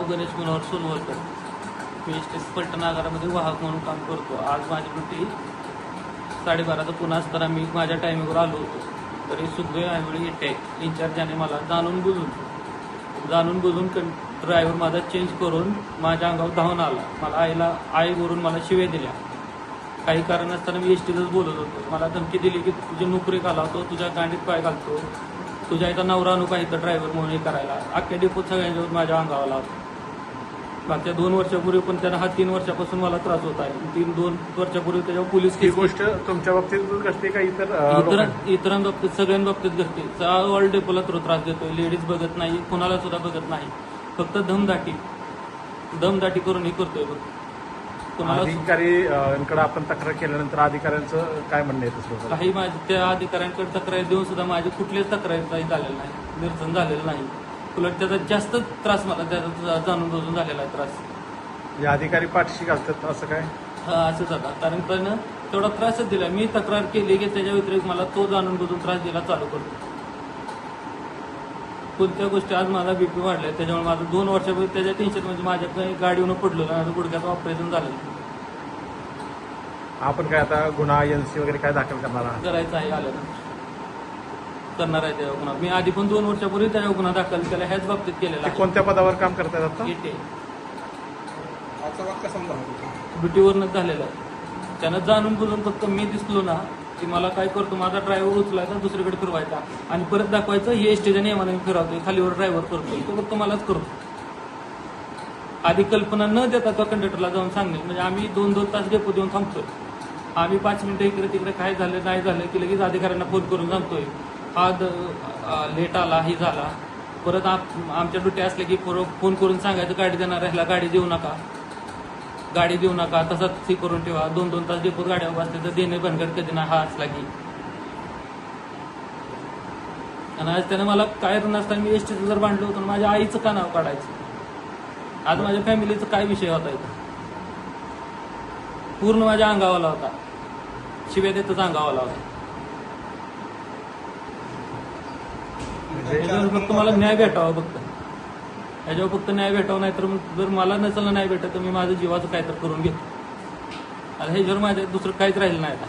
गणेश मनोहर सोनवलकर. मी ST पलटण आगारामध्ये वाहक म्हणून काम करतो. आज माझी ड्युटी 12:30चा पुन्हा असताना मी माझ्या टायमिंगवर आलो होतो. तरी सुखदेव ऐंगळे येते इन्चार्जाने मला जाणून बुजून ड्रायव्हर माझा चेंज करून माझ्या अंगावर धावून आला. मला आईवरून मला शिव्या दिल्या. काही कारण असताना मी एसटीतच बोलत होतो. मला धमकी दिली की तुझी नोकरी घालवतो, तुझ्या गांडीत पाय घालतो, तुझ्या इथं नवरा आणू का इथं ड्रायव्हर म्हणून हे करायला. अख्ख्या डिपोत सगळ्यांच्यावर माझ्या अंगावर होता. मागच्या 2 वर्षापूर्वी पण त्यांना 3 वर्षापासून मला त्रास होत आहे. 2 वर्षापूर्वी त्याच्यावर पोलीस ही केस गोष्ट तुमच्या बाबतीत घडते का इतरांबाबतीत सगळ्यांबाबतीत घडते. ऑल डेपोला त्रास देतोय. लेडीज बघत नाही, कोणाला सुद्धा बघत नाही. फक्त दमदाटी करून हे करतोय. कोणाला अधिकाऱ्यांकडे आपण तक्रार केल्यानंतर अधिकाऱ्यांचं काय म्हणणं येतं? काही त्या अधिकाऱ्यांकडे तक्रार देऊन सुद्धा माझी कुठलीच तक्रार झालेलं नाही, निरसन झालेलं नाही. उलट त्याचा जास्त त्रास मला त्याचा जाणून बुजून झालेला आहे त्रास. या अधिकारी पाठशी घालतात असं काय? असंच आता कारण त्यानं तेवढा त्रासच दिला. मी तक्रार केली की त्याच्या व्यतिरिक्त मला तो जाणून बुजून त्रास दिला चालू करतो. कोणत्या गोष्टी आज माझा बीपी वाढलाय त्याच्यामुळे माझं 2 वर्षापूर्वी त्याच्या टेन्शन म्हणजे माझ्या गाडीवरून पडलो आणि गुडघ्याचं ऑपरेशन झालं. आपण काय आता गुन्हा एनसी वगैरे काय दाखल करायचं आहे आल्यानंतर करणार आहे त्याच्या गुन्हा. मी आधी पण 2 वर्षापूर्वी त्याच्या गुन्हा दाखल केला ह्याच बाबतीत केलेला. कोणत्या पदावर काम करतायत आता? ड्युटीवरनच झालेला आहे. त्यानं जाणून बुजून फक्त मी दिसलो ना की मला काय करतो, माझा ड्रायव्हर उचलायचा दुसरीकडे फिरवायचा आणि परत दाखवायचं हे एसटीच्या नियमाने फिरवतोय, खालीवर ड्रायव्हर करतोय, तो फक्त मलाच करतो. आधी कल्पना न देता तो कंडक्टरला जाऊन सांगेल. म्हणजे आम्ही 2-2 तास डेपो देऊन थांबतोय. आम्ही 5 मिनिटं इकडे तिकडे काय झालं नाही झालं की लगेच अधिकाऱ्यांना फोन करून सांगतोय हा लेट आला, ही झाला. परत आमच्या ड्युटी असल्या की फोन करून सांगायचं गाडी देणार ह्याला गाडी देऊ नका तसाच हे करून ठेवा. 2-2 तास डेपोत गाड्या बसल्या तर देणे बनगड कधी ना हा असला की. आणि आज त्यानं मला काय नसताना मी एसटीचं जर भांडलो होतं माझ्या आईचं का नाव काढायचं. आज माझ्या फॅमिलीचा काय विषय होता इथं. पूर्ण माझ्या अंगावाला होता. शिव्या देतच अंगावाला होता. फक्त मला न्याय भेटावा याच्यावर फक्त न्याय भेटावं. नाही तर जर मला नसेल न्याय भेटत तर मी माझं जीवाचं काय तर करून घेतो. आता ह्याच्यावर माझ्या दुसरं काहीच राहिलं नाही आता.